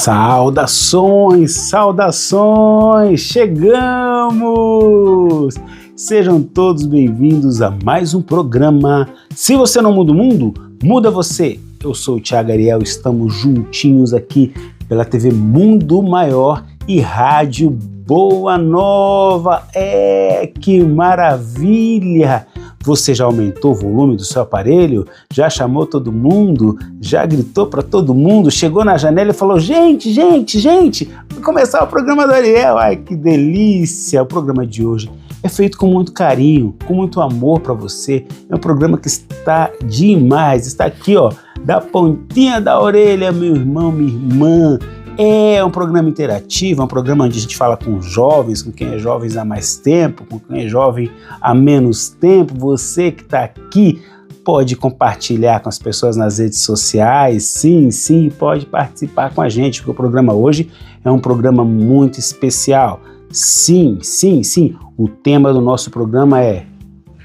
Saudações, saudações! Chegamos! Sejam todos bem-vindos a mais um programa. Se você não muda o mundo, muda você. Eu sou o Thiago Ariel, estamos juntinhos aqui pela TV Mundo Maior e Rádio Boa Nova. Que maravilha! Você já aumentou o volume do seu aparelho? Já chamou todo mundo? Já gritou para todo mundo? Chegou na janela e falou: gente, vai começar o programa do Ariel. Ai, que delícia! O programa de hoje é feito com muito carinho, com muito amor para você. É um programa que está demais, está aqui, ó, da pontinha da orelha, meu irmão, minha irmã. É um programa interativo, é um programa onde a gente fala com jovens, com quem é jovem há mais tempo, com quem é jovem há menos tempo. Você que está aqui pode compartilhar com as pessoas nas redes sociais, sim, pode participar com a gente, porque o programa hoje é um programa muito especial. Sim, o tema do nosso programa é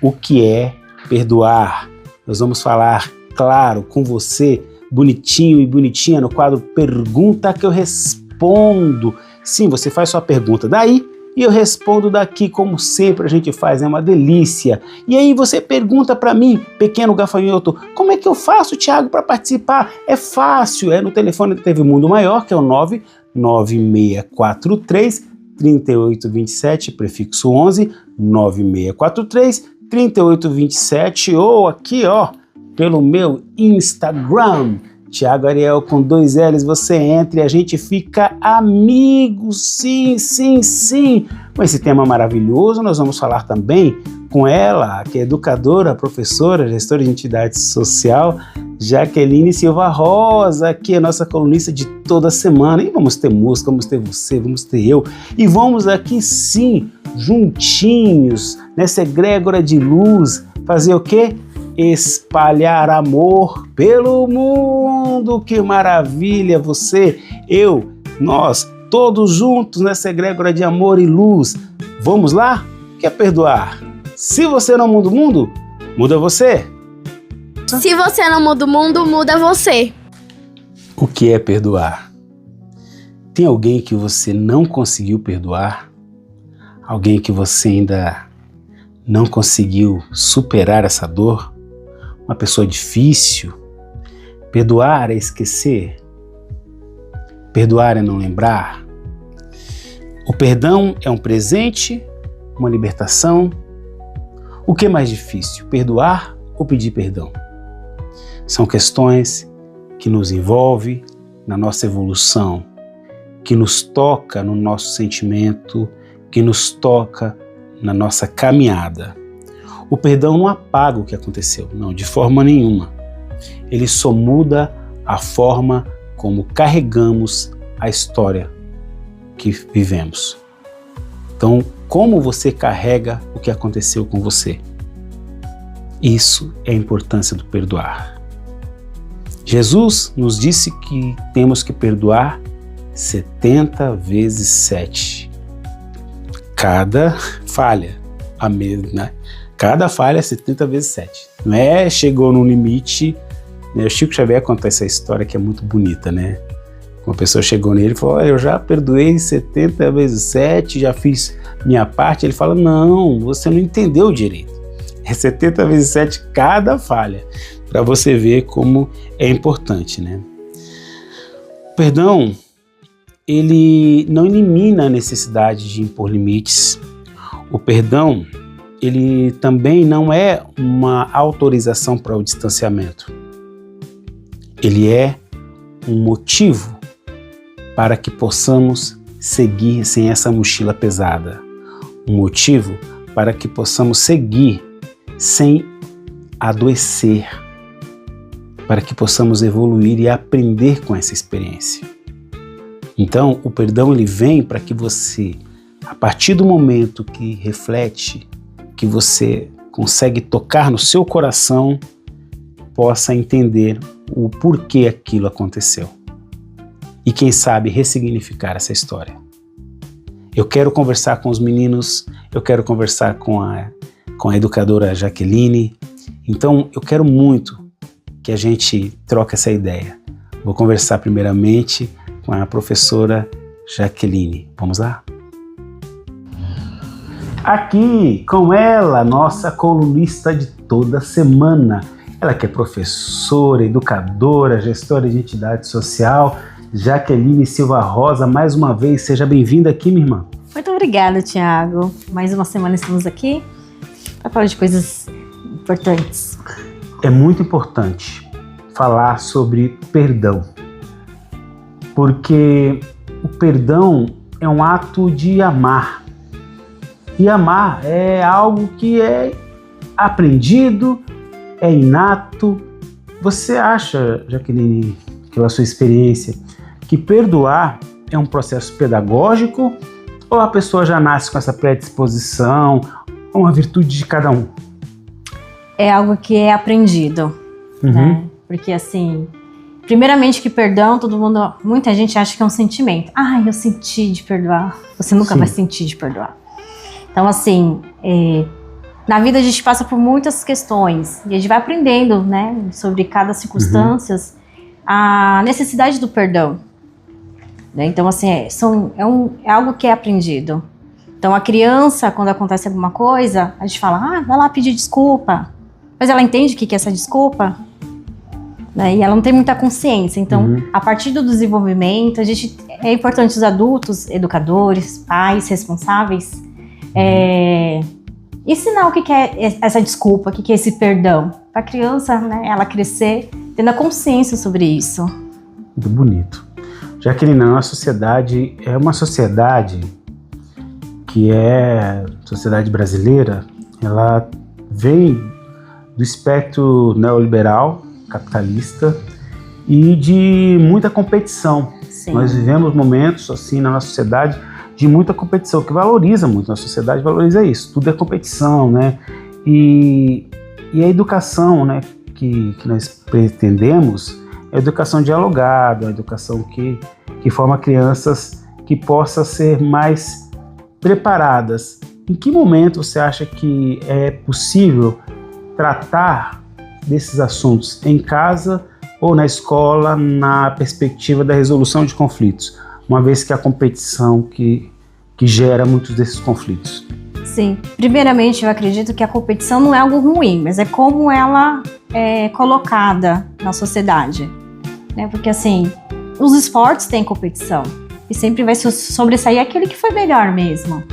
o que é perdoar. Nós vamos falar, claro, com você, bonitinho e bonitinha, no quadro Pergunta que eu respondo. Sim, você faz sua pergunta daí e eu respondo daqui, como sempre a gente faz, é uma delícia. E aí você pergunta para mim, pequeno gafanhoto, como é que eu faço, Thiago, para participar? É fácil, é no telefone da TV Mundo Maior, que é o 99643 3827, prefixo 11, 9643 3827, ou aqui, ó, pelo meu Instagram, Thiago Ariel com 2 L's, você entra e a gente fica amigos, sim. Com esse tema maravilhoso, nós vamos falar também com ela, que é educadora, professora, gestora de identidade social, Jaqueline Silva Rosa, que é a nossa colunista de toda semana. E vamos ter música, vamos ter você, vamos ter eu. E vamos aqui sim, juntinhos, nessa egrégora de luz, fazer o quê? Espalhar amor pelo mundo. Que maravilha! Você, eu, nós, todos juntos nessa egrégora de amor e luz. Vamos lá? Quer perdoar? Se você não muda o mundo, muda você. Se você não muda o mundo, muda você. O que é perdoar? Tem alguém que você não conseguiu perdoar? Alguém que você ainda não conseguiu superar essa dor? Uma pessoa difícil? Perdoar é esquecer? Perdoar é não lembrar? O perdão é um presente, uma libertação? O que é mais difícil, perdoar ou pedir perdão? São questões que nos envolvem na nossa evolução, que nos toca no nosso sentimento, que nos toca na nossa caminhada. O perdão não apaga o que aconteceu, não, de forma nenhuma. Ele só muda a forma como carregamos a história que vivemos. Então, como você carrega o que aconteceu com você? Isso é a importância do perdoar. Jesus nos disse que temos que perdoar 70 vezes 7. Cada falha, a mesma, cada falha é 70 vezes 7. Não é chegou no limite, né? O Chico Xavier conta essa história que é muito bonita, né? Uma pessoa chegou nele e falou: eu já perdoei 70 vezes 7, já fiz minha parte. Ele fala: não, você não entendeu direito. É 70 vezes 7 cada falha, para você ver como é importante, né? O perdão, ele não elimina a necessidade de impor limites. O perdão, ele também não é uma autorização para o distanciamento. Ele é um motivo para que possamos seguir sem essa mochila pesada. Um motivo para que possamos seguir sem adoecer, para que possamos evoluir e aprender com essa experiência. Então, o perdão ele vem para que você, a partir do momento que reflete, que você consegue tocar no seu coração, possa entender o porquê aquilo aconteceu. E quem sabe ressignificar essa história. Eu quero conversar com os meninos, eu quero conversar com a educadora Jaqueline. Então, eu quero muito que a gente troque essa ideia. Vou conversar primeiramente com a professora Jaqueline. Vamos lá? Aqui com ela, nossa colunista de toda semana. Ela que é professora, educadora, gestora de entidade social, Jaqueline Silva Rosa. Mais uma vez, seja bem-vinda aqui, minha irmã. Muito obrigada, Tiago. Mais uma semana estamos aqui para falar de coisas importantes. É muito importante falar sobre perdão, porque o perdão é um ato de amar. E amar é algo que é aprendido, é inato. Você acha, Jaqueline, pela sua experiência, que perdoar é um processo pedagógico ou a pessoa já nasce com essa predisposição, uma virtude de cada um? É algo que é aprendido, né? Porque assim, primeiramente que perdão, muita gente acha que é um sentimento. Eu senti de perdoar. Você nunca vai sentir de perdoar. Então assim, na vida a gente passa por muitas questões e a gente vai aprendendo, né, sobre cada circunstância, a necessidade do perdão. Né? Então assim, é algo que é aprendido. Então a criança, quando acontece alguma coisa, a gente fala, vai lá pedir desculpa. Mas ela entende o que é essa desculpa? Né? E ela não tem muita consciência. Então, a partir do desenvolvimento, é importante os adultos, educadores, pais, responsáveis, ensinar o que é essa desculpa, o que é esse perdão. Para a criança, né, ela crescer tendo a consciência sobre isso. Muito bonito. Jaqueline, a nossa sociedade é uma sociedade que é sociedade brasileira, ela vem do espectro neoliberal, capitalista e de muita competição. Sim. Nós vivemos momentos assim na nossa sociedade de muita competição, que valoriza muito, a sociedade valoriza isso, tudo é competição, né? E a educação, né, que nós pretendemos é a educação dialogada, a educação que forma crianças que possam ser mais preparadas. Em que momento você acha que é possível tratar desses assuntos em casa ou na escola na perspectiva da resolução de conflitos, uma vez que a competição que gera muitos desses conflitos? Sim, primeiramente eu acredito que a competição não é algo ruim, mas é como ela é colocada na sociedade, né? Porque assim, os esportes têm competição e sempre vai sobressair aquele que foi melhor mesmo,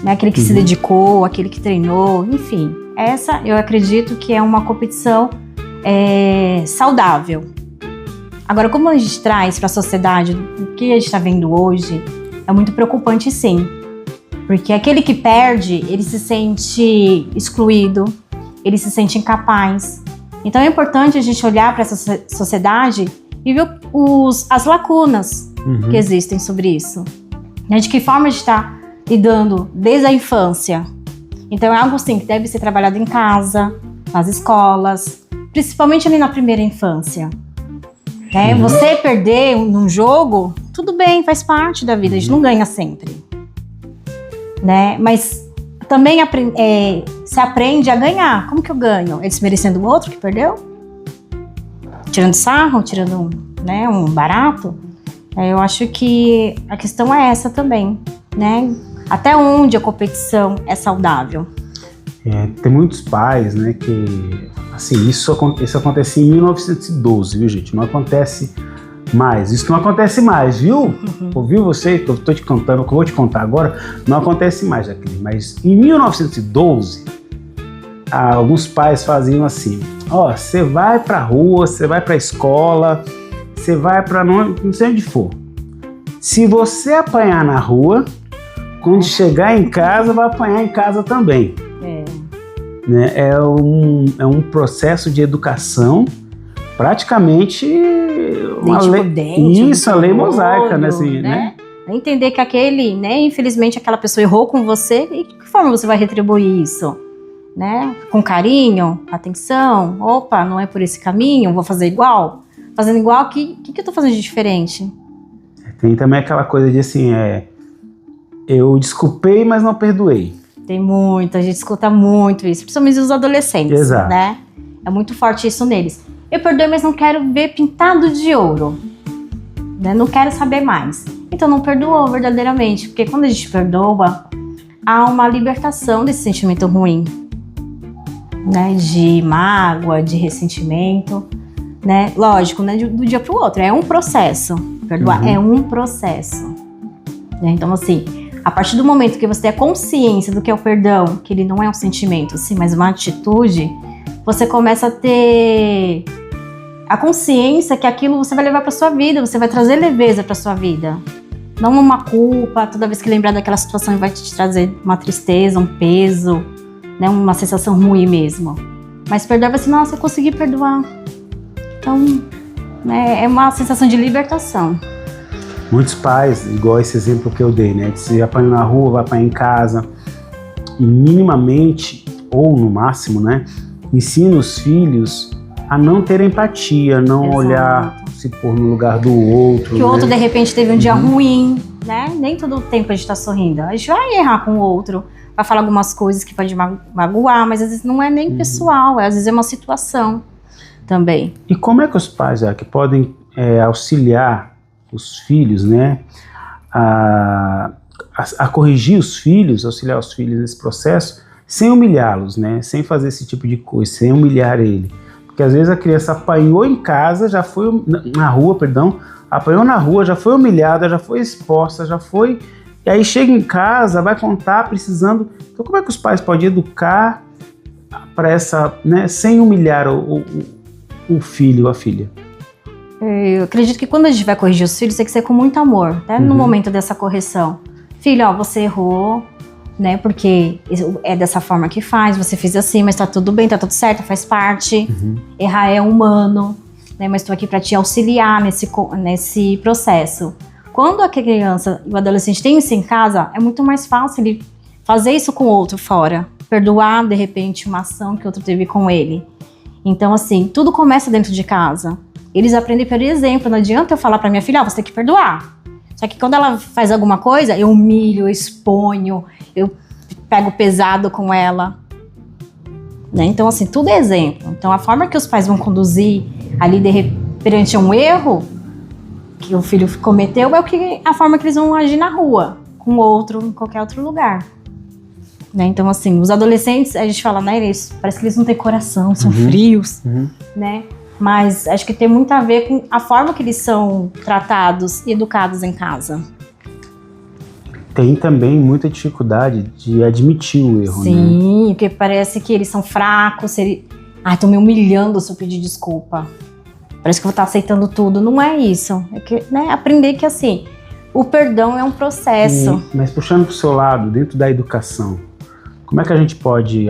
né? Aquele que se dedicou, aquele que treinou, enfim. Essa eu acredito que é uma competição saudável. Agora, como a gente traz para a sociedade o que a gente está vendo hoje, é muito preocupante sim. Porque aquele que perde, ele se sente excluído, ele se sente incapaz. Então é importante a gente olhar para essa sociedade e ver as lacunas que existem sobre isso. De que forma a gente está lidando desde a infância. Então é algo assim que deve ser trabalhado em casa, nas escolas, principalmente ali na primeira infância. Você perder num jogo, tudo bem, faz parte da vida, a gente não ganha sempre. Né? Mas também se aprende a ganhar. Como que eu ganho? É desmerecendo o outro que perdeu? Tirando sarro, tirando um barato? Eu acho que a questão é essa também, né? Até onde a competição é saudável? Tem muitos pais, né, que... Assim, isso acontece em 1912, viu, gente? Não acontece mais. Isso não acontece mais, viu? Ouviu você? Que eu tô te contando, que eu vou te contar agora. Não acontece mais, Jaqueline. Mas em 1912, alguns pais faziam assim. Você vai pra rua, você vai pra escola, você vai pra não sei onde for. Se você apanhar na rua... Quando chegar em casa, vai apanhar em casa também. É um processo de educação, praticamente uma lei. Isso, a lei mosaica, né? Assim, né? Entender que aquele, né? Infelizmente, aquela pessoa errou com você, e de que forma você vai retribuir isso? Né? Com carinho, atenção, opa, não é por esse caminho, vou fazer igual. Fazendo igual, o que eu tô fazendo de diferente? Tem também aquela coisa de assim, eu desculpei, mas não perdoei. Tem muito, a gente escuta muito isso, principalmente os adolescentes. Exato. Né? É muito forte isso neles. Eu perdoei, mas não quero ver pintado de ouro. né? Não quero saber mais. Então não perdoou verdadeiramente, porque quando a gente perdoa, há uma libertação desse sentimento ruim, né? De mágoa, de ressentimento, né? Lógico, né? Do dia para o outro, é um processo. Perdoar é um processo, né? Então assim, a partir do momento que você tem a consciência do que é o perdão, que ele não é um sentimento, sim, mas uma atitude, você começa a ter a consciência que aquilo você vai levar para sua vida, você vai trazer leveza para sua vida. Não uma culpa, toda vez que lembrar daquela situação vai te trazer uma tristeza, um peso, né, uma sensação ruim mesmo. Mas perdoar vai ser, nossa, eu consegui perdoar. Então, né, é uma sensação de libertação. Muitos pais, igual esse exemplo que eu dei, né? De se apanhar na rua, vai apanhar em casa, minimamente, ou no máximo, né? Ensina os filhos a não ter empatia, não Exato. Olhar, se pôr no lugar do outro. Que o outro, de repente, teve um dia ruim, né? Nem todo o tempo a gente tá sorrindo. A gente vai errar com o outro, vai falar algumas coisas que pode magoar, mas às vezes não é nem pessoal, às vezes é uma situação também. E como é que os pais que podem auxiliar os filhos, né, a corrigir os filhos, auxiliar os filhos nesse processo, sem humilhá-los, né, sem fazer esse tipo de coisa, sem humilhar ele? Porque às vezes a criança apanhou em casa, já foi na rua, perdão, apanhou na rua, já foi humilhada, já foi exposta, já foi, e aí chega em casa, vai contar precisando. Então como é que os pais podem educar para essa, né, sem humilhar o filho ou a filha? Eu acredito que quando a gente vai corrigir os filhos, tem que ser com muito amor, até no momento dessa correção. Filho, ó, você errou, né? Porque é dessa forma que faz, você fez assim, mas tá tudo bem, tá tudo certo, faz parte. Errar é humano, né? Mas tô aqui para te auxiliar nesse processo. Quando a criança e o adolescente tem isso em casa, é muito mais fácil ele fazer isso com o outro fora. Perdoar, de repente, uma ação que o outro teve com ele. Então, assim, tudo começa dentro de casa. Eles aprendem pelo exemplo, não adianta eu falar pra minha filha, você tem que perdoar. Só que quando ela faz alguma coisa, eu humilho, eu exponho, eu pego pesado com ela. Né? Então, assim, tudo é exemplo. Então, a forma que os pais vão conduzir ali perante um erro que o filho cometeu é a forma que eles vão agir na rua, com o outro, em qualquer outro lugar. Né? Então, assim, os adolescentes, a gente fala, né, parece que eles não têm coração, são frios, né? Mas acho que tem muito a ver com a forma que eles são tratados e educados em casa. Tem também muita dificuldade de admitir o erro, né? Sim, porque parece que eles são fracos. Estão me humilhando se eu pedir desculpa. Parece que eu vou estar aceitando tudo. Não é isso. É que, né, aprender que, assim, o perdão é um processo. Mas puxando para o seu lado, dentro da educação, como é que a gente pode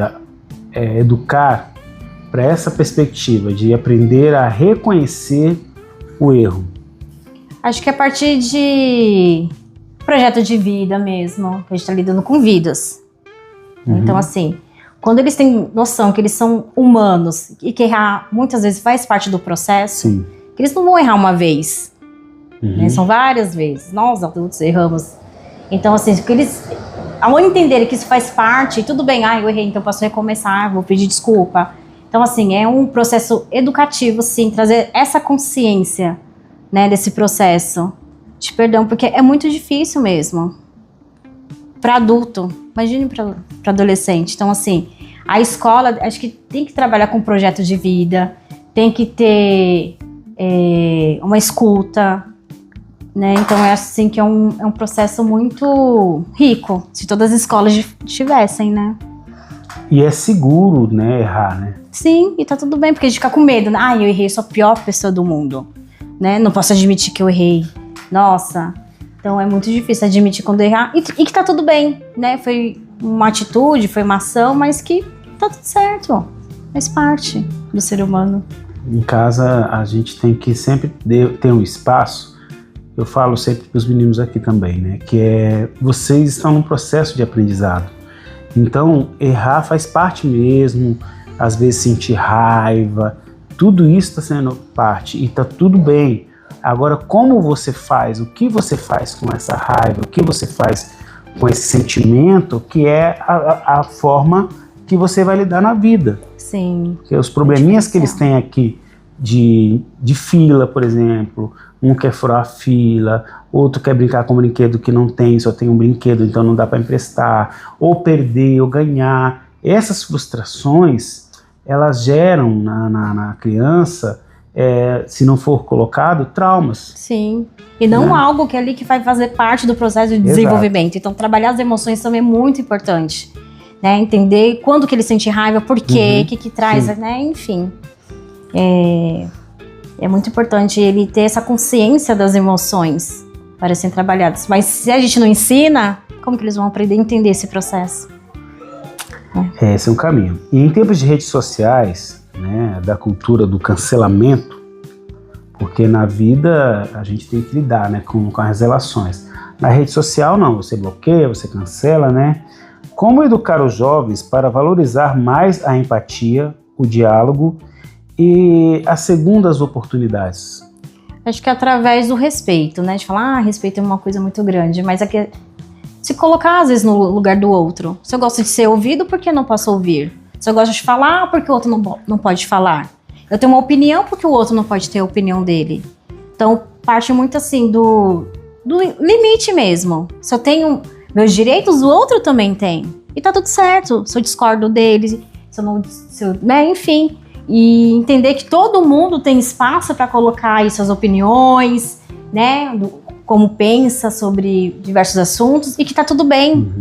educar para essa perspectiva de aprender a reconhecer o erro? Acho que a partir de projeto de vida mesmo, que a gente está lidando com vidas. Então, assim, quando eles têm noção que eles são humanos e que errar muitas vezes faz parte do processo, que eles não vão errar uma vez, né? São várias vezes. Nós adultos erramos. Então, assim, que eles, ao entenderem que isso faz parte, tudo bem, eu errei, então posso recomeçar, vou pedir desculpa. Então, assim, é um processo educativo, sim, trazer essa consciência, né, desse processo de perdão, porque é muito difícil mesmo para adulto, imagine para adolescente. Então, assim, a escola, acho que tem que trabalhar com projeto de vida, tem que ter uma escuta, né? Então, eu acho assim, que é um processo muito rico, se todas as escolas tivessem, né? E é seguro, né, errar, né? Sim, e tá tudo bem, porque a gente fica com medo, né? Eu errei, sou a pior pessoa do mundo, né? Não posso admitir que eu errei. Nossa, então é muito difícil admitir quando errar e que tá tudo bem, né? Foi uma atitude, foi uma ação, mas que tá tudo certo, faz parte do ser humano. Em casa, a gente tem que sempre ter um espaço, eu falo sempre para os meninos aqui também, né? Que vocês estão num processo de aprendizado. Então, errar faz parte mesmo, às vezes sentir raiva, tudo isso está sendo parte e está tudo bem. Agora, como você faz, o que você faz com essa raiva, o que você faz com esse sentimento, que é a forma que você vai lidar na vida. Sim. Porque os probleminhas que eles têm aqui de fila, por exemplo. Um quer furar a fila, outro quer brincar com um brinquedo que não tem, só tem um brinquedo, então não dá para emprestar, ou perder, ou ganhar. Essas frustrações, elas geram na criança, se não for colocado, traumas. Sim. E não algo que é ali que vai fazer parte do processo de desenvolvimento. Então, trabalhar as emoções também é muito importante. Né? Entender quando que ele sente raiva, por quê, o que traz, né? Enfim. É muito importante ele ter essa consciência das emoções para serem trabalhadas. Mas se a gente não ensina, como que eles vão aprender a entender esse processo? Esse é um caminho. E em tempos de redes sociais, né, da cultura do cancelamento, porque na vida a gente tem que lidar, né, com as relações. Na rede social não, você bloqueia, você cancela, né? Como educar os jovens para valorizar mais a empatia, o diálogo e as segundas oportunidades? Acho que através do respeito, né? De falar, respeito é uma coisa muito grande, mas é que se colocar às vezes no lugar do outro. Se eu gosto de ser ouvido, por que não posso ouvir? Se eu gosto de falar, por que o outro não pode falar? Eu tenho uma opinião, por que o outro não pode ter a opinião dele? Então, parte muito assim do limite mesmo. Se eu tenho meus direitos, o outro também tem. E tá tudo certo. Se eu discordo dele, né? Enfim. E entender que todo mundo tem espaço para colocar aí suas opiniões, né? Como pensa sobre diversos assuntos e que tá tudo bem.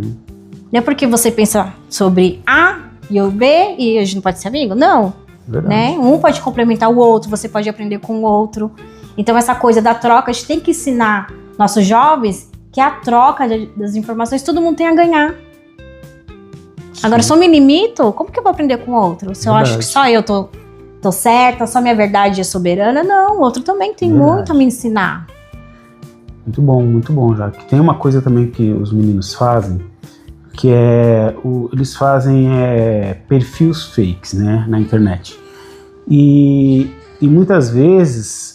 Não é porque você pensa sobre A e eu B e a gente não pode ser amigo? Não. Né? Um pode complementar o outro, você pode aprender com o outro. Então essa coisa da troca, a gente tem que ensinar nossos jovens que a troca das informações todo mundo tem a ganhar. Sim. Agora, se eu me limito, como que eu vou aprender com o outro? Se eu acho que só eu tô certa, só minha verdade é soberana, não, o outro também tem muito a me ensinar. Muito bom, Jaque. Tem uma coisa também que os meninos fazem, que eles fazem perfis fakes, né, na internet. E muitas vezes,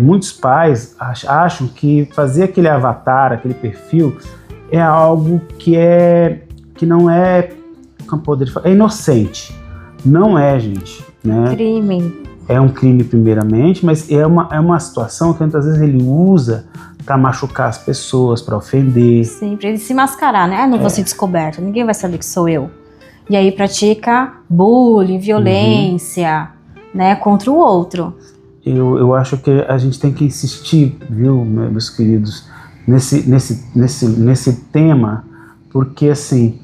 muitos pais acham que fazer aquele avatar, aquele perfil, é algo que não é, como poderia falar, é inocente. Não é, gente. Né? Crime. É um crime primeiramente, mas é uma situação que muitas vezes ele usa para machucar as pessoas, para ofender. Sim, para ele se mascarar, né? Não vou ser descoberto, ninguém vai saber que sou eu. E aí pratica bullying, violência, né, contra o outro. Eu acho que a gente tem que insistir, viu, meus queridos, nesse tema, porque assim,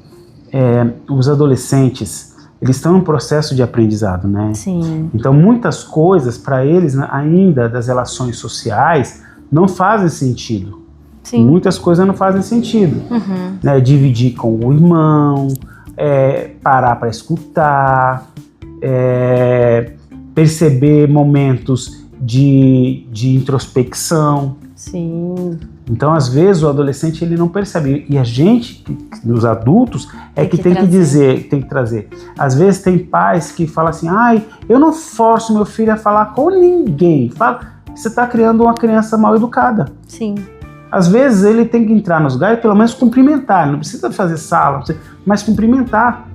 os adolescentes, eles estão em um processo de aprendizado, né? Sim. Então muitas coisas para eles ainda das relações sociais não fazem sentido. Sim. Muitas coisas não fazem sentido. Né? Dividir com o irmão, parar para escutar, perceber momentos de introspecção. Sim. Então, às vezes, o adolescente ele não percebe. E a gente, os adultos, que tem que dizer, tem que trazer. Às vezes tem pais que falam assim, eu não forço meu filho a falar com ninguém. Você está criando uma criança mal educada. Sim. Às vezes ele tem que entrar nos lugares e pelo menos cumprimentar. Não precisa fazer sala, mas cumprimentar.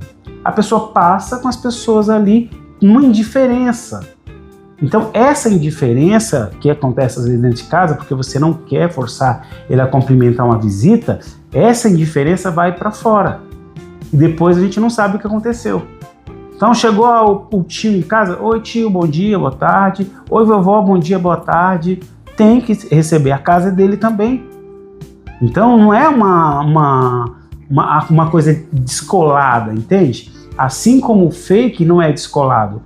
A pessoa passa com as pessoas ali uma indiferença. Então essa indiferença que acontece às vezes dentro de casa, porque você não quer forçar ele a cumprimentar uma visita, essa indiferença vai para fora. E depois a gente não sabe o que aconteceu. Então chegou o tio em casa, oi tio, bom dia, boa tarde, oi vovó, bom dia, boa tarde, tem que receber, a casa dele também. Então não é uma coisa descolada, entende? Assim como o fake não é descolado,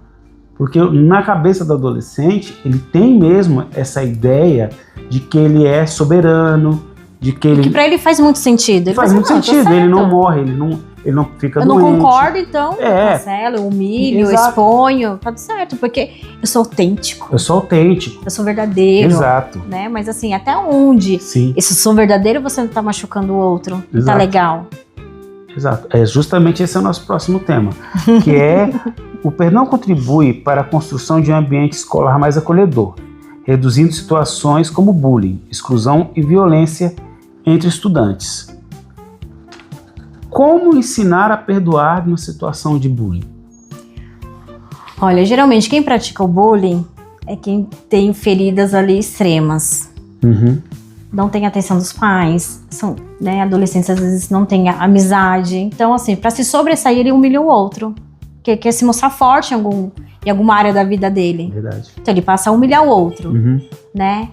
porque na cabeça do adolescente ele tem mesmo essa ideia de que ele é soberano, de que ele... Que pra ele faz muito sentido. Ele faz muito sentido, ele não morre, ele não fica doente. Eu não concordo, então eu cancelo, eu humilho, eu exponho, tá tudo certo, porque eu sou autêntico. Eu sou autêntico. Eu sou verdadeiro. Exato. Né? Mas assim, até onde esse sou verdadeiro você não tá machucando o outro, tá legal. Exato. Justamente esse é o nosso próximo tema, que o perdão contribui para a construção de um ambiente escolar mais acolhedor, reduzindo situações como bullying, exclusão e violência entre estudantes. Como ensinar a perdoar numa situação de bullying? Olha, geralmente quem pratica o bullying é quem tem feridas ali extremas. Não tem atenção dos pais, são, né, adolescentes às vezes não têm amizade. Então, assim, para se sobressair, ele humilha o outro. Que quer se mostrar forte em alguma área da vida dele. Verdade. Então, ele passa a humilhar o outro, né?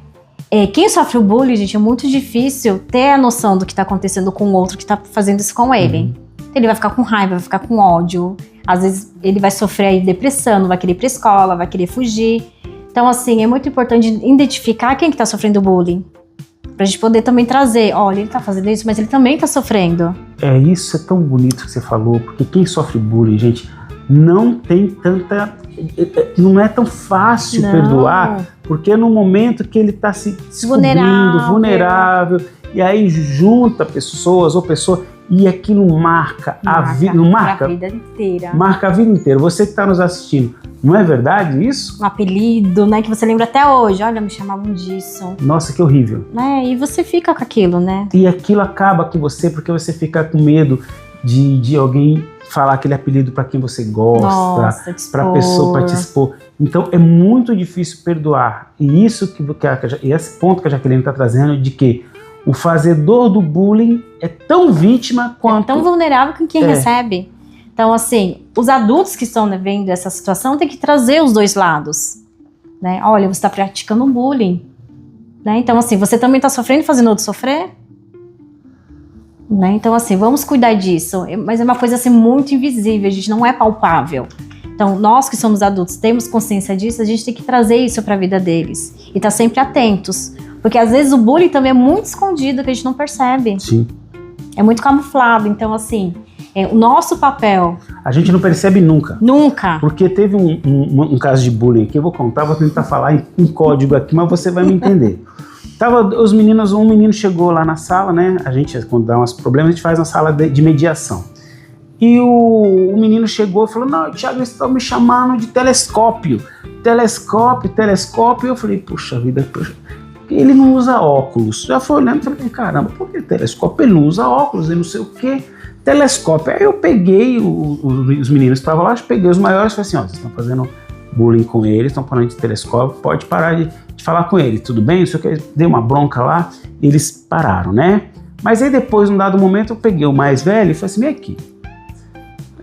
Quem sofre o bullying, gente, é muito difícil ter a noção do que tá acontecendo com o outro que tá fazendo isso com ele. Então, ele vai ficar com raiva, vai ficar com ódio. Às vezes, ele vai sofrer aí depressão, não vai querer ir pra escola, vai querer fugir. Então, assim, é muito importante identificar quem que tá sofrendo bullying. Pra gente poder também trazer, olha, ele tá fazendo isso, mas ele também tá sofrendo. Isso é tão bonito que você falou, porque quem sofre bullying, gente, não tem tanta... Não é tão fácil perdoar, porque é no momento que ele tá se descobrindo, vulnerável, e aí junta pessoas e aquilo marca a vida, não marca? A vida inteira. Marca a vida inteira. Você que tá nos assistindo, não é verdade isso? Um apelido, né, que você lembra até hoje. Olha, me chamavam disso. Nossa, que horrível. E você fica com aquilo, né? E aquilo acaba com você, porque você fica com medo de alguém falar aquele apelido para quem você gosta, para pessoa, para te expor. Então é muito difícil perdoar. E isso e esse ponto que a Jaqueline está trazendo, de que o fazedor do bullying é tão vítima quanto... É tão vulnerável com quem recebe. Então, assim, os adultos que estão vendo essa situação têm que trazer os dois lados. Né? Olha, você está praticando um bullying. Né? Então, assim, você também está sofrendo e fazendo outro sofrer? Né? Então, assim, vamos cuidar disso. Mas é uma coisa, assim, muito invisível, a gente não é palpável. Então, nós que somos adultos, temos consciência disso, a gente tem que trazer isso para a vida deles. E estar sempre atentos. Porque, às vezes, o bullying também é muito escondido, que a gente não percebe. Sim. É muito camuflado. Então, assim, o nosso papel... A gente não percebe nunca. Nunca. Porque teve um caso de bullying que eu vou contar, vou tentar falar em código aqui, mas você vai me entender. Os meninos, um menino chegou lá na sala, né? A gente, quando dá uns problemas, a gente faz uma sala de mediação. E o menino chegou e falou: não, Thiago, eles estão me chamando de telescópio. Telescópio. Eu falei: puxa vida, ele não usa óculos. Já foi olhando e falei: caramba, por que telescópio? Ele não usa óculos, ele não sei o quê. Telescópio. Aí eu peguei os meninos que estavam lá, peguei os maiores e falei assim: ó, vocês estão fazendo bullying com ele, estão falando de telescópio, pode parar de falar com ele, tudo bem? Isso que dei uma bronca lá, eles pararam, né? Mas aí depois, num dado momento, eu peguei o mais velho e falei assim: vem aqui.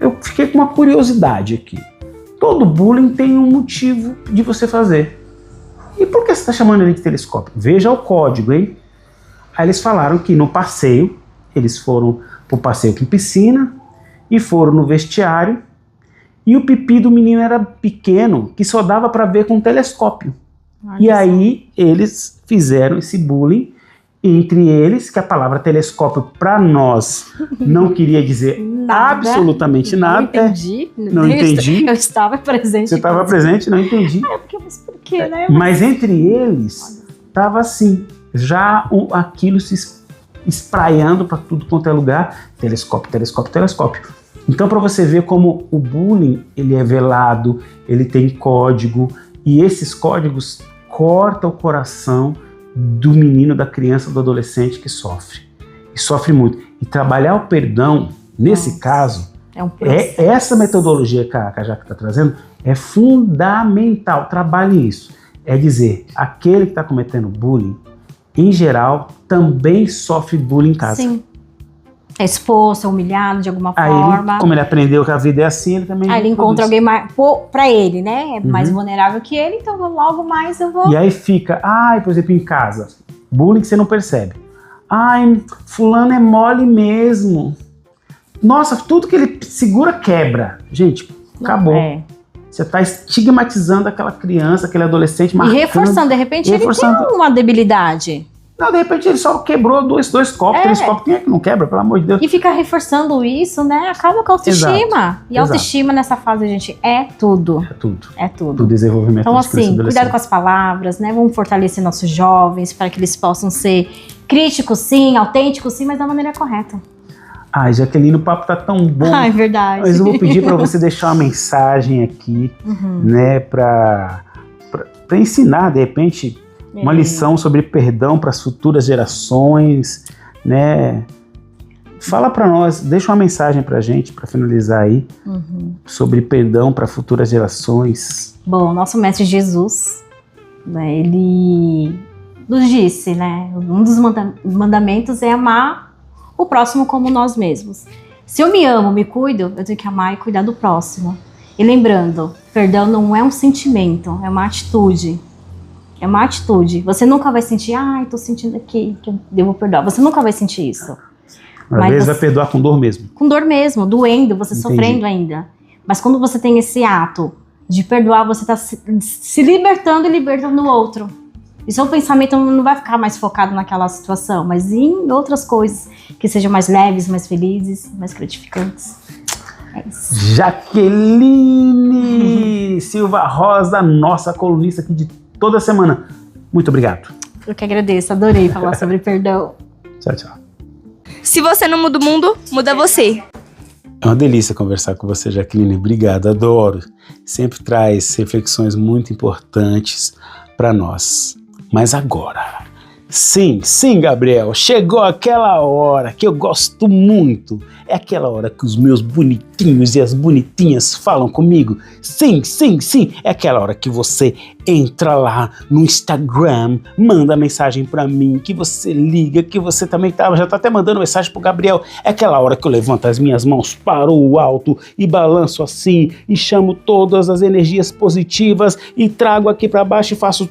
Eu fiquei com uma curiosidade aqui. Todo bullying tem um motivo de você fazer. E por que você está chamando ele de telescópio? Veja o código, hein? Aí eles falaram que no passeio, eles foram pro passeio com piscina e foram no vestiário, e o pipi do menino era pequeno, que só dava para ver com um telescópio. E aí eles fizeram esse bullying entre eles, que a palavra telescópio para nós não queria dizer absolutamente nada. Não entendi. Eu estava presente. Você estava presente? Não entendi. Mas por quê, né? Mas entre eles estava assim, já aquilo se espraiando para tudo quanto é lugar. Telescópio. Então, para você ver como o bullying, ele é velado, ele tem código, e esses códigos cortam o coração do menino, da criança, do adolescente que sofre. E sofre muito. E trabalhar o perdão, nesse caso, essa metodologia que a Jaque está trazendo, é fundamental. Trabalhe isso. É dizer, aquele que está cometendo bullying, em geral, também sofre bullying em casa. Sim. É exposto, é humilhado de alguma forma. Como ele aprendeu que a vida é assim, ele também... Aí ele encontra alguém mais... Pra ele, né? É mais vulnerável que ele, então logo mais eu vou... E aí fica, por exemplo, em casa, bullying que você não percebe. Fulano é mole mesmo. Nossa, tudo que ele segura quebra. Gente, acabou. Você está estigmatizando aquela criança, aquele adolescente, marcando. E reforçando, de repente ele tem uma debilidade. Não, de repente ele só quebrou dois copos, 3 copos. Quem é que não quebra, pelo amor de Deus? E fica reforçando isso, né? Acaba com a autoestima. E a autoestima nessa fase, gente, é tudo. É tudo. Do desenvolvimento. Então, assim, cuidado com as palavras, né? Vamos fortalecer nossos jovens para que eles possam ser críticos, sim, autênticos, sim, mas da maneira correta. Jaqueline, o papo tá tão bom. É verdade. Mas eu vou pedir para você deixar uma mensagem aqui, né? Para ensinar, de repente... Uma lição sobre perdão para as futuras gerações, né? Fala para nós, deixa uma mensagem para a gente, para finalizar aí, sobre perdão para futuras gerações. Bom, nosso mestre Jesus, né? Ele nos disse, né? Um dos mandamentos é amar o próximo como nós mesmos. Se eu me amo, me cuido, eu tenho que amar e cuidar do próximo. E lembrando, perdão não é um sentimento, é uma atitude. É uma atitude. Você nunca vai sentir, tô sentindo aqui que eu devo perdoar. Você nunca vai sentir isso. Às vezes vai perdoar com dor mesmo. Com dor mesmo, doendo, você Entendi. Sofrendo ainda. Mas quando você tem esse ato de perdoar, você está se libertando e libertando o outro. E seu pensamento não vai ficar mais focado naquela situação, mas em outras coisas que sejam mais leves, mais felizes, mais gratificantes. É isso. Jaqueline Silva Rosa, nossa colunista aqui de toda semana. Muito obrigado. Eu que agradeço, adorei falar sobre perdão. Tchau, tchau. Se você não muda o mundo, muda você. É uma delícia conversar com você, Jaqueline. Obrigado, adoro. Sempre traz reflexões muito importantes para nós. Mas agora, sim, Gabriel, chegou aquela hora que eu gosto muito. É aquela hora que os meus bonitinhos e as bonitinhas falam comigo. Sim, é aquela hora que você entra lá no Instagram, manda mensagem pra mim, que você liga, que você também já tá até mandando mensagem pro Gabriel. É aquela hora que eu levanto as minhas mãos para o alto e balanço assim e chamo todas as energias positivas e trago aqui pra baixo e faço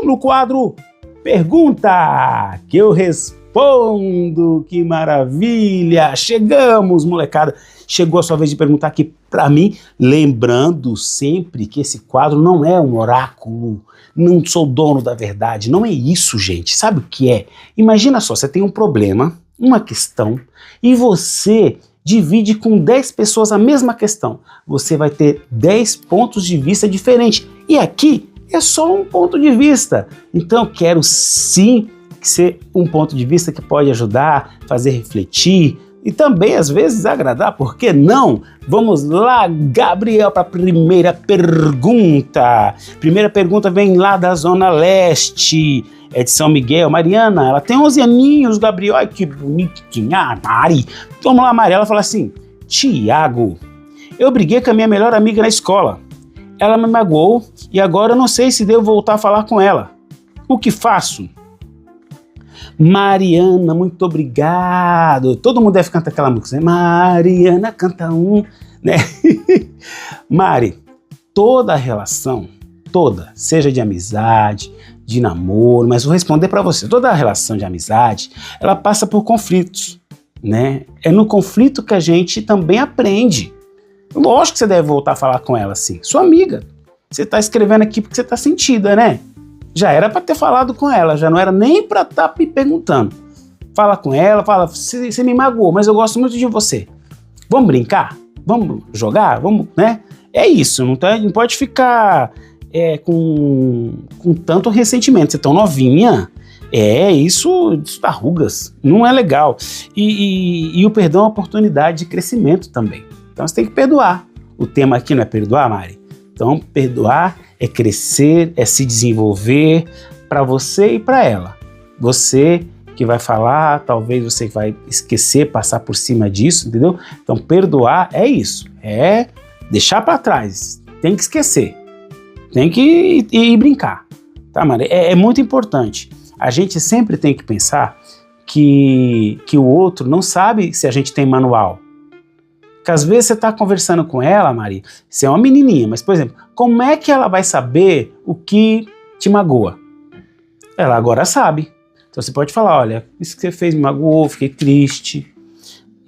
no quadro Pergunta que eu respondo. Que maravilha! Chegamos, molecada! Chegou a sua vez de perguntar aqui pra mim, lembrando sempre que esse quadro não é um oráculo, não sou dono da verdade, não é isso, gente. Sabe o que é? Imagina só, você tem um problema, uma questão, e você divide com 10 pessoas a mesma questão. Você vai ter 10 pontos de vista diferentes. E aqui é só um ponto de vista. Então, quero sim ser um ponto de vista que pode ajudar, fazer refletir e também, às vezes, agradar. Por que não? Vamos lá, Gabriel, para a primeira pergunta. Primeira pergunta vem lá da Zona Leste, é de São Miguel. Mariana, ela tem 11 aninhos, Gabriel. Ai, que bonitinha, Mari. Vamos lá, Mari. Ela fala assim: Tiago, eu briguei com a minha melhor amiga na escola. Ela me magoou e agora eu não sei se devo voltar a falar com ela. O que faço? Mariana, muito obrigado. Todo mundo deve cantar aquela música, né? Mariana canta um, né? Mari, toda relação, seja de amizade, de namoro, mas vou responder para você. Toda relação de amizade, ela passa por conflitos, né? É no conflito que a gente também aprende. Lógico que você deve voltar a falar com ela assim. Sua amiga, você tá escrevendo aqui porque você tá sentida, né? Já era para ter falado com ela, já não era nem para estar me perguntando. Fala com ela, fala, você me magoou, mas eu gosto muito de você. Vamos brincar? Vamos jogar? Vamos, né? É isso, não pode ficar com tanto ressentimento. Você é tão novinha, isso dá rugas, não é legal. E o perdão é uma oportunidade de crescimento também. Então você tem que perdoar. O tema aqui não é perdoar, Mari? Então perdoar é crescer, é se desenvolver para você e para ela. Você que vai falar, talvez você vai esquecer, passar por cima disso, entendeu? Então perdoar é isso, é deixar para trás, tem que esquecer, tem que ir brincar, tá, Mari? É muito importante. A gente sempre tem que pensar que o outro não sabe se a gente tem manual. Porque às vezes você está conversando com ela, Mari, você é uma menininha, mas, por exemplo, como é que ela vai saber o que te magoa? Ela agora sabe. Então você pode falar, olha, isso que você fez me magoou, fiquei triste,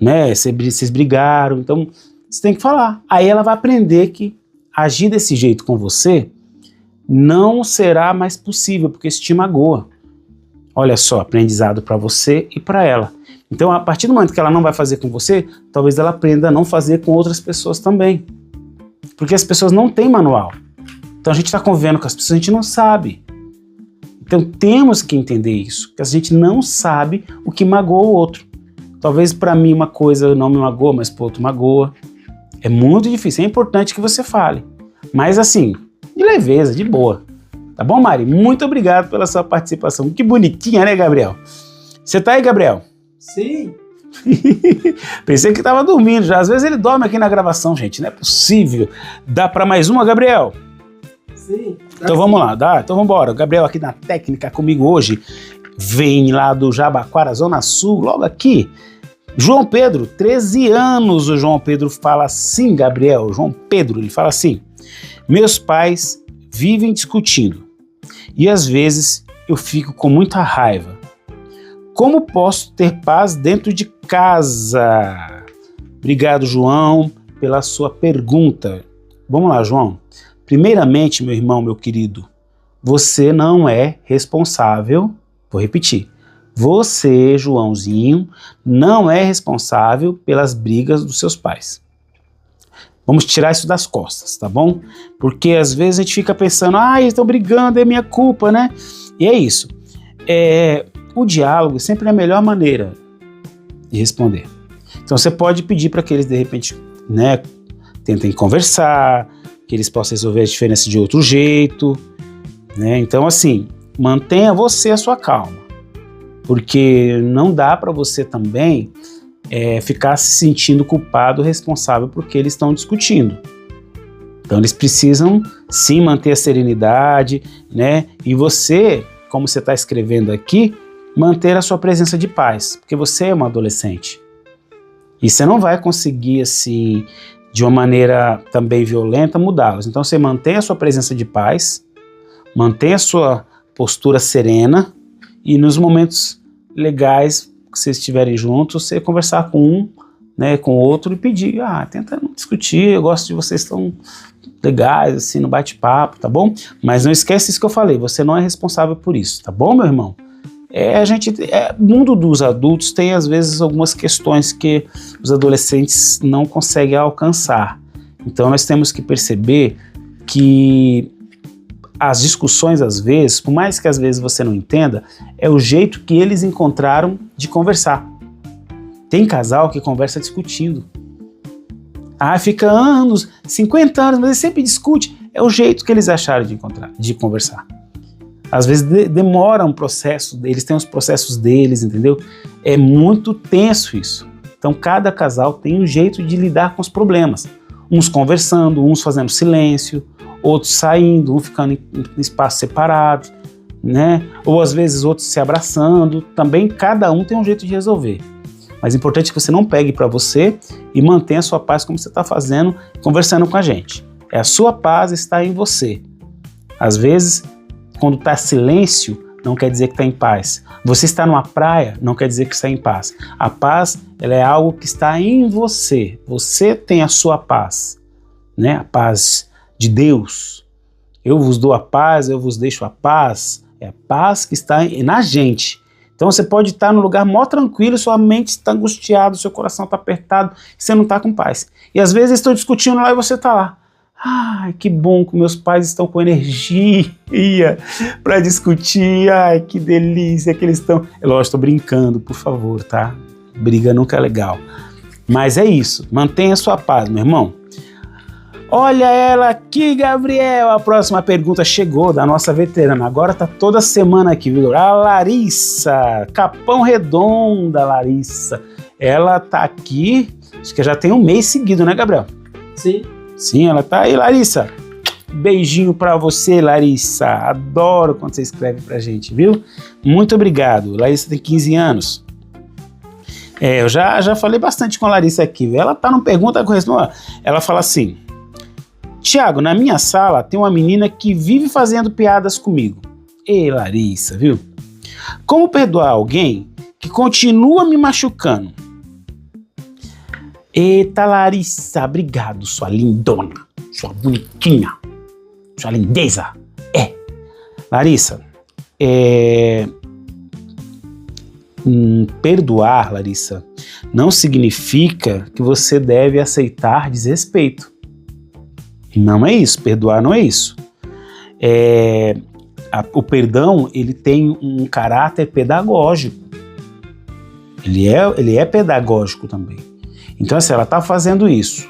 né? Vocês brigaram, então você tem que falar. Aí ela vai aprender que agir desse jeito com você não será mais possível, porque isso te magoa. Olha só, aprendizado para você e para ela. Então, a partir do momento que ela não vai fazer com você, talvez ela aprenda a não fazer com outras pessoas também. Porque as pessoas não têm manual. Então, a gente está convivendo com as pessoas, a gente não sabe. Então, temos que entender isso, que a gente não sabe o que magoa o outro. Talvez para mim uma coisa não me magoa, mas para o outro magoa. É muito difícil, é importante que você fale. Mas assim, de leveza, de boa. Tá bom, Mari? Muito obrigado pela sua participação. Que bonitinha, né, Gabriel? Você tá aí, Gabriel? Sim. Pensei que tava dormindo já. Às vezes ele dorme aqui na gravação, gente. Não é possível. Dá para mais uma, Gabriel? Sim. Então vamos lá, dá? Então vamos embora. O Gabriel aqui na técnica comigo hoje. Vem lá do Jabaquara, Zona Sul, logo aqui. João Pedro, 13 anos. O João Pedro fala assim, Gabriel. João Pedro, ele fala assim: meus pais vivem discutindo e às vezes eu fico com muita raiva. Como posso ter paz dentro de casa? Obrigado, João, pela sua pergunta. Vamos lá, João. Primeiramente, meu irmão, meu querido, você não é responsável. Vou repetir. Você, Joãozinho, não é responsável pelas brigas dos seus pais. Vamos tirar isso das costas, tá bom? Porque às vezes a gente fica pensando, eles estão brigando, é minha culpa, né? E é isso. O diálogo sempre é a melhor maneira de responder. Então você pode pedir para que eles, de repente, né, tentem conversar, que eles possam resolver a diferença de outro jeito, né? Então, assim, mantenha você a sua calma, porque não dá para você também ficar se sentindo culpado ou responsável porque eles estão discutindo. Então eles precisam sim manter a serenidade, né? E você, como você está escrevendo aqui, manter a sua presença de paz, porque você é uma adolescente. E você não vai conseguir, assim, de uma maneira também violenta, mudá-los. Então você mantém a sua presença de paz, mantém a sua postura serena e nos momentos legais que vocês estiverem juntos, você conversar com um, né, com o outro e pedir, tenta não discutir, eu gosto de vocês, tão legais, assim, no bate-papo, tá bom? Mas não esquece isso que eu falei, você não é responsável por isso, tá bom, meu irmão? O mundo dos adultos tem às vezes algumas questões que os adolescentes não conseguem alcançar. Então nós temos que perceber que as discussões às vezes, por mais que às vezes você não entenda, é o jeito que eles encontraram de conversar. Tem casal que conversa discutindo. Fica anos, 50 anos, mas ele sempre discute. É o jeito que eles acharam de conversar. Às vezes demora um processo, eles têm os processos deles, entendeu? É muito tenso isso. Então cada casal tem um jeito de lidar com os problemas. Uns conversando, uns fazendo silêncio, outros saindo, um ficando em espaços separados, né? Ou às vezes outros se abraçando. Também cada um tem um jeito de resolver. Mas é importante que você não pegue para você e mantenha a sua paz como você está fazendo, conversando com a gente. A sua paz está em você. Às vezes, quando está silêncio, não quer dizer que está em paz. Você está numa praia, não quer dizer que está em paz. A paz, ela é algo que está em você. Você tem a sua paz, né? A paz de Deus. Eu vos dou a paz, eu vos deixo a paz. É a paz que está na gente. Então você pode estar num lugar mó tranquilo, sua mente está angustiada, seu coração está apertado, você não está com paz. E às vezes eles estão discutindo lá e você está lá. Que bom que meus pais estão com energia para discutir. Que delícia que eles estão. Lógico, estou brincando, por favor, tá? Briga nunca é legal. Mas é isso, mantenha a sua paz, meu irmão. Olha ela aqui, Gabriel. A próxima pergunta chegou da nossa veterana. Agora tá toda semana aqui, viu? A Larissa, Capão Redonda, Larissa. Ela tá aqui, acho que já tem um mês seguido, né, Gabriel? Sim. Sim, ela tá aí, Larissa. Beijinho pra você, Larissa. Adoro quando você escreve pra gente, viu? Muito obrigado. Larissa tem 15 anos. Eu já falei bastante com a Larissa aqui, viu? Ela tá numa pergunta com resposta. Ela fala assim: Tiago, na minha sala tem uma menina que vive fazendo piadas comigo. Ei, Larissa, viu? Como perdoar alguém que continua me machucando? Eita, Larissa, obrigado, sua lindona, sua bonitinha, sua lindeza. Larissa, perdoar, Larissa, não significa que você deve aceitar desrespeito. Não é isso, perdoar não é isso. O perdão, ele tem um caráter pedagógico. Ele é pedagógico também. Então, se ela está fazendo isso,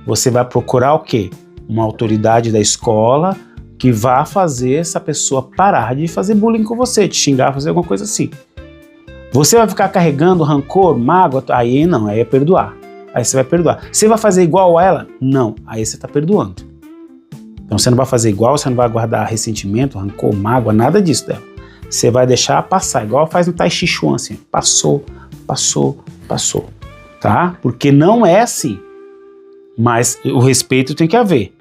você vai procurar o quê? Uma autoridade da escola que vá fazer essa pessoa parar de fazer bullying com você, de xingar, fazer alguma coisa assim. Você vai ficar carregando rancor, mágoa, aí não, aí é perdoar. Aí você vai perdoar. Você vai fazer igual a ela? Não, aí você está perdoando. Então você não vai fazer igual, você não vai guardar ressentimento, rancor, mágoa, nada disso dela. Você vai deixar passar, igual faz no Tai Chi Chuan, assim, passou, tá? Porque não é assim, mas o respeito tem que haver.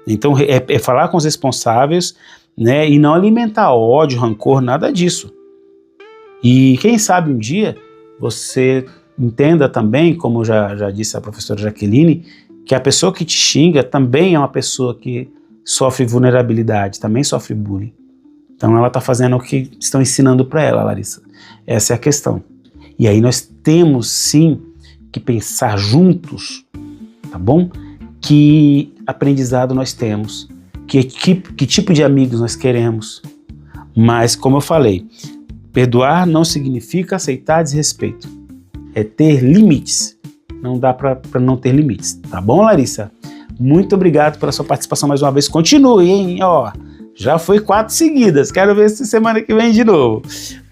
Então é falar com os responsáveis, né, e não alimentar ódio, rancor, nada disso. E quem sabe um dia você entenda também, como já disse a professora Jaqueline, que a pessoa que te xinga também é uma pessoa que sofre vulnerabilidade, também sofre bullying. Então ela está fazendo o que estão ensinando para ela, Larissa. Essa é a questão. E aí nós temos sim que pensar juntos, tá bom? Que aprendizado nós temos, que tipo de amigos nós queremos. Mas, como eu falei, perdoar não significa aceitar desrespeito. É ter limites. Não dá para não ter limites. Tá bom, Larissa? Muito obrigado pela sua participação mais uma vez. Continue, hein? Ó, já foi 4 seguidas. Quero ver se semana que vem de novo.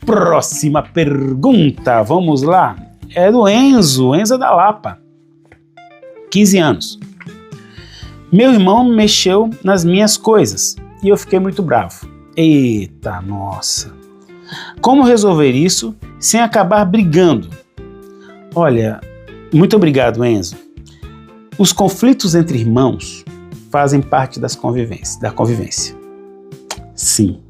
Próxima pergunta. Vamos lá. É do Enzo. Enzo é da Lapa. 15 anos. Meu irmão mexeu nas minhas coisas e eu fiquei muito bravo. Eita, nossa. Como resolver isso sem acabar brigando? Olha, muito obrigado, Enzo. Os conflitos entre irmãos fazem parte da convivência. Sim,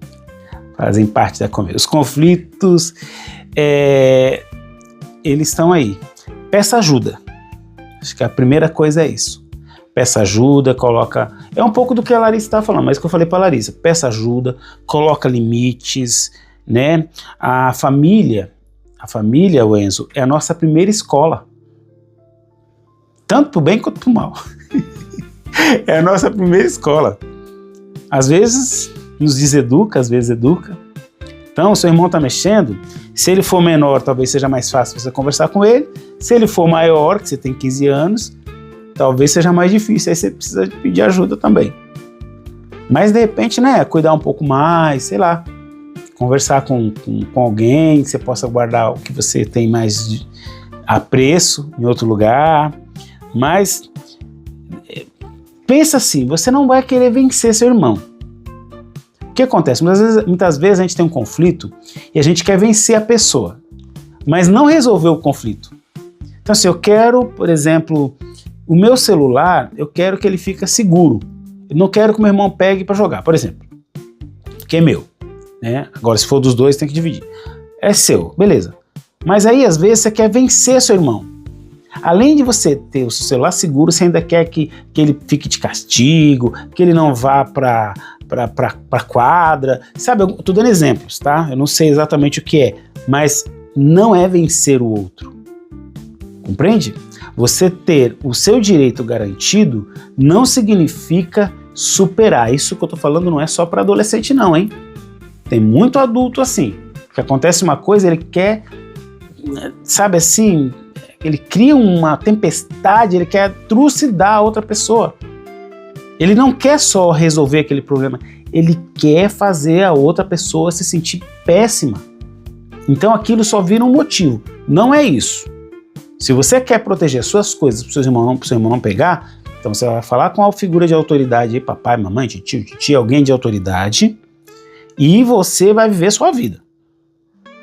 fazem parte da convivência. Os conflitos, eles estão aí. Peça ajuda. Acho que a primeira coisa é isso. Peça ajuda, coloca... É um pouco do que a Larissa está falando, mas que eu falei para a Larissa. Peça ajuda, coloca limites, né? A família, o Enzo, é a nossa primeira escola. Tanto pro bem quanto pro mal. É a nossa primeira escola. Às vezes nos deseduca, às vezes educa. Então, seu irmão está mexendo, se ele for menor, talvez seja mais fácil você conversar com ele. Se ele for maior, que você tem 15 anos, talvez seja mais difícil, aí você precisa pedir ajuda também. Mas, de repente, né, cuidar um pouco mais, sei lá, conversar com alguém, que você possa guardar o que você tem mais de apreço em outro lugar. Mas, pensa assim, você não vai querer vencer seu irmão. O que acontece? Muitas vezes a gente tem um conflito e a gente quer vencer a pessoa, mas não resolver o conflito. Então, se eu quero, por exemplo, o meu celular, eu quero que ele fique seguro. Eu não quero que o meu irmão pegue para jogar, por exemplo, que é meu, né? Agora, se for dos dois, tem que dividir. É seu, beleza. Mas aí, às vezes, você quer vencer seu irmão. Além de você ter o seu celular seguro, você ainda quer que ele fique de castigo, que ele não vá para quadra. Sabe, eu tô dando exemplos, tá? Eu não sei exatamente o que é, mas não é vencer o outro. Compreende? Você ter o seu direito garantido não significa superar. Isso que eu tô falando não é só para adolescente não, hein? Tem muito adulto assim, que acontece uma coisa, ele quer, sabe assim, ele cria uma tempestade, ele quer trucidar a outra pessoa. Ele não quer só resolver aquele problema, ele quer fazer a outra pessoa se sentir péssima. Então aquilo só vira um motivo, não é isso. Se você quer proteger suas coisas para o seu irmão não pegar, então você vai falar com a figura de autoridade, aí, papai, mamãe, tio, alguém de autoridade, e você vai viver sua vida.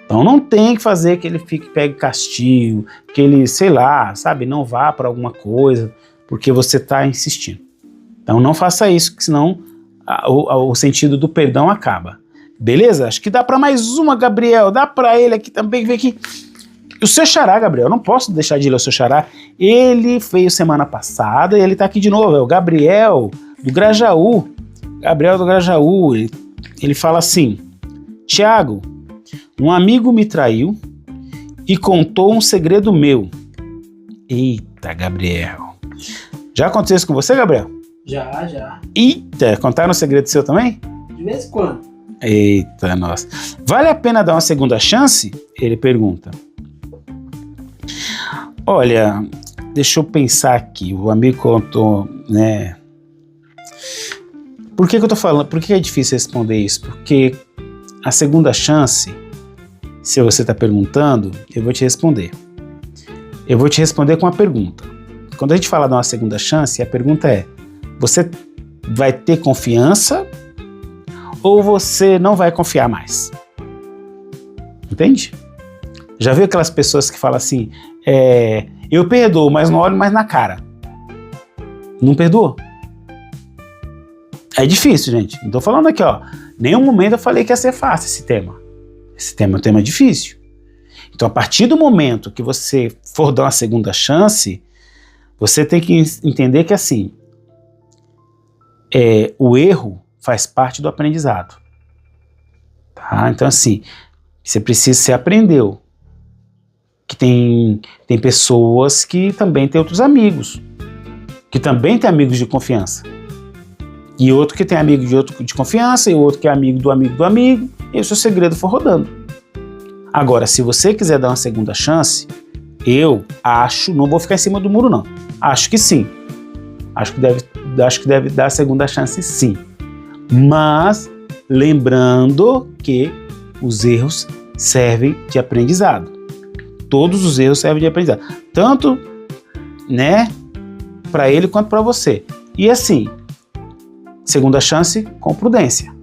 Então não tem que fazer que ele pegue castigo, que ele, sei lá, sabe, não vá para alguma coisa, porque você está insistindo. Então não faça isso, que senão o sentido do perdão acaba. Beleza? Acho que dá para mais uma, Gabriel. Dá para ele aqui também, ver aqui. O seu xará, Gabriel, eu não posso deixar de ler o seu xará. Ele veio semana passada e ele tá aqui de novo. É o Gabriel do Grajaú. Gabriel do Grajaú. Ele fala assim: Tiago, um amigo me traiu e contou um segredo meu. Eita, Gabriel. Já aconteceu isso com você, Gabriel? Já. Eita, contaram um segredo seu também? De vez em quando. Eita, nossa. Vale a pena dar uma segunda chance? Ele pergunta. Olha, deixa eu pensar aqui. O amigo contou, né? Por que eu tô falando? Por que é difícil responder isso? Porque a segunda chance, se você está perguntando, eu vou te responder. Eu vou te responder com uma pergunta. Quando a gente fala de uma segunda chance, a pergunta é: você vai ter confiança ou você não vai confiar mais. Entende? Já viu aquelas pessoas que falam assim, eu perdoo, mas não olho mais na cara. Não perdoou. É difícil, gente. Não tô falando aqui, ó. Nenhum momento eu falei que ia ser fácil esse tema. Esse tema é um tema difícil. Então, a partir do momento que você for dar uma segunda chance, você tem que entender que, assim, o erro faz parte do aprendizado. Tá? Então, assim, você aprendeu. Que tem pessoas que também têm outros amigos. Que também têm amigos de confiança. E outro que tem amigo de confiança, e outro que é amigo do amigo, e o seu segredo for rodando. Agora, se você quiser dar uma segunda chance, eu acho, não vou ficar em cima do muro não, acho que sim. Acho que deve dar a segunda chance sim. Mas, lembrando que os erros servem de aprendizado. Todos os erros servem de aprendizado. Tanto, né, para ele quanto para você. E assim, segunda chance com prudência.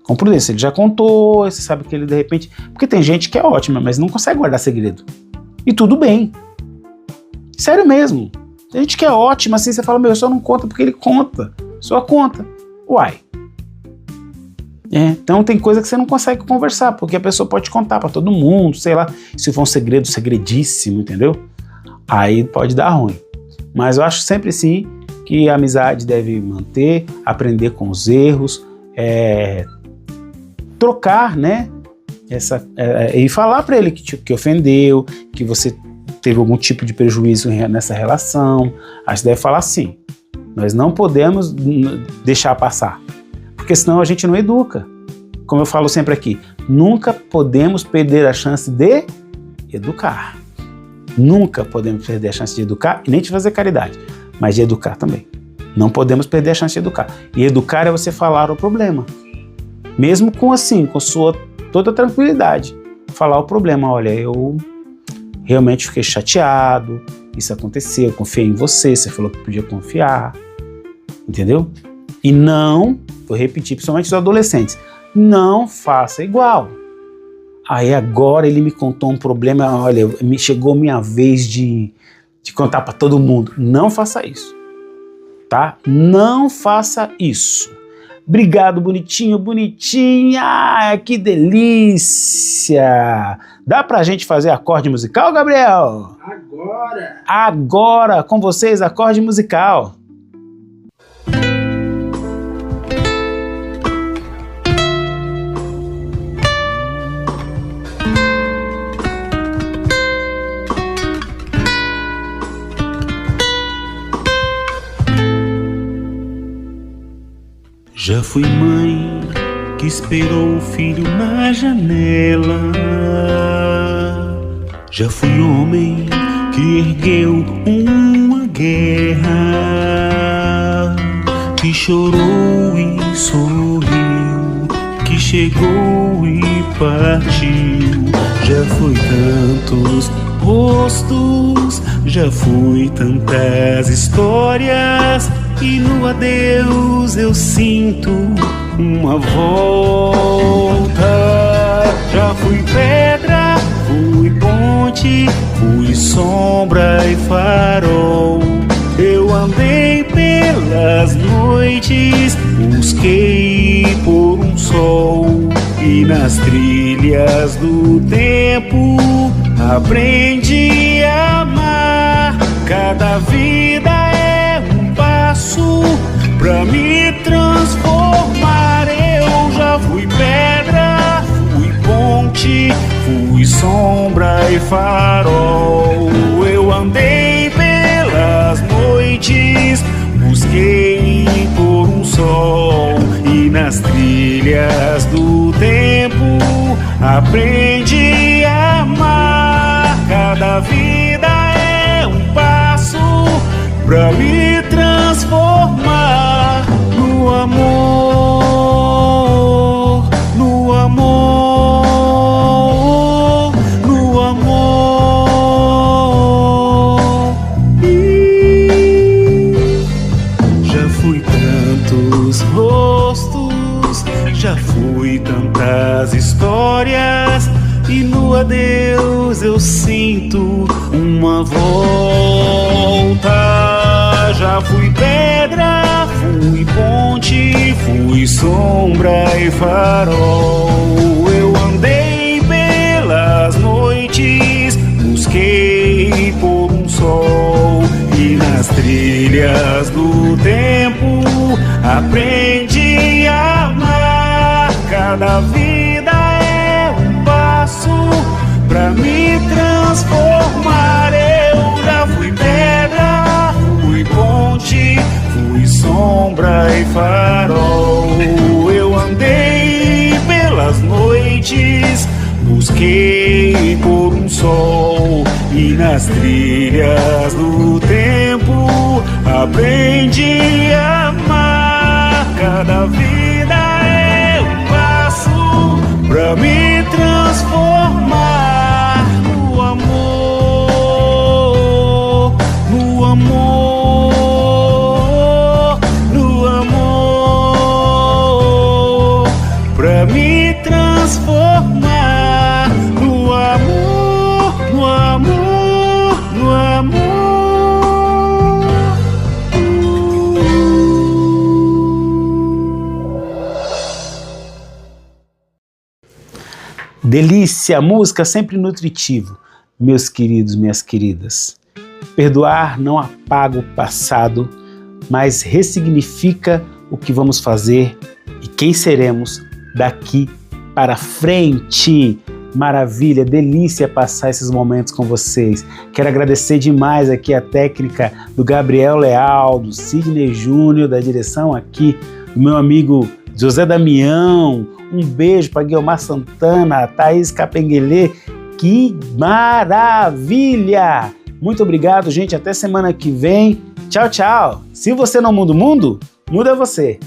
Com prudência. Ele já contou, você sabe que ele de repente... Porque tem gente que é ótima, mas não consegue guardar segredo. E tudo bem. Sério mesmo. Tem gente que é ótima, assim, você fala, meu, só não conta porque ele conta. Só conta. Uai. Então tem coisa que você não consegue conversar, porque a pessoa pode contar pra todo mundo, sei lá. Se for um segredo segredíssimo, entendeu? Aí pode dar ruim. Mas eu acho sempre sim que a amizade deve manter, aprender com os erros, trocar, né? E falar para ele que ofendeu, que você teve algum tipo de prejuízo nessa relação. Aí você deve falar assim, nós não podemos deixar passar, porque senão a gente não educa. Como eu falo sempre aqui, nunca podemos perder a chance de educar. Nunca podemos perder a chance de educar e nem de fazer caridade, mas de educar também. Não podemos perder a chance de educar. E educar é você falar o problema. Mesmo com sua toda tranquilidade. Falar o problema, olha, eu realmente fiquei chateado, isso aconteceu, eu confiei em você, você falou que podia confiar. Entendeu? E não, vou repetir, principalmente os adolescentes, não faça igual. Aí agora ele me contou um problema, olha, chegou minha vez de contar para todo mundo. Não faça isso, tá? Não faça isso. Obrigado, bonitinho, bonitinha, que delícia! Dá pra gente fazer acorde musical, Gabriel? Agora! Agora, com vocês, acorde musical. Já fui mãe que esperou o filho na janela. Já fui homem que ergueu uma guerra, que chorou e sorriu, que chegou e partiu. Já fui tantos rostos, já fui tantas histórias, e no adeus eu sinto uma volta. Já fui pedra, fui ponte, fui sombra e farol. Eu andei pelas noites, busquei por um sol, e nas trilhas do tempo aprendi a amar. Cada vida é um passo pra me transformar. Eu já fui pedra, fui ponte, fui sombra e farol. Eu andei pelas noites, busquei por um sol, e nas trilhas do tempo aprendi a amar. Cada vida é um passo pra me transformar no amor, no amor, no amor. E já fui tanto sinto uma volta. Já fui pedra, fui ponte, fui sombra e farol. Eu andei pelas noites, busquei por um sol, e nas trilhas do tempo aprendi a amar. Cada vida é um passo pra me transformar. Eu já fui pedra, fui ponte, fui sombra e farol. Eu andei pelas noites, busquei por um sol, e nas trilhas do tempo aprendi a amar. Cada vida é um passo pra me transformar no amor, no amor, no amor, pra me transformar no amor, no amor, no amor. Delícia, música sempre nutritivo. Meus queridos, minhas queridas, perdoar não apaga o passado, mas ressignifica o que vamos fazer e quem seremos daqui para frente. Maravilha, delícia passar esses momentos com vocês. Quero agradecer demais aqui a técnica do Gabriel Leal, do Sidney Júnior, da direção aqui, do meu amigo José Damião. Um beijo para Guilmar Santana, Thaís Capenguelê. Que maravilha! Muito obrigado, gente. Até semana que vem. Tchau, tchau. Se você não muda o mundo, muda você.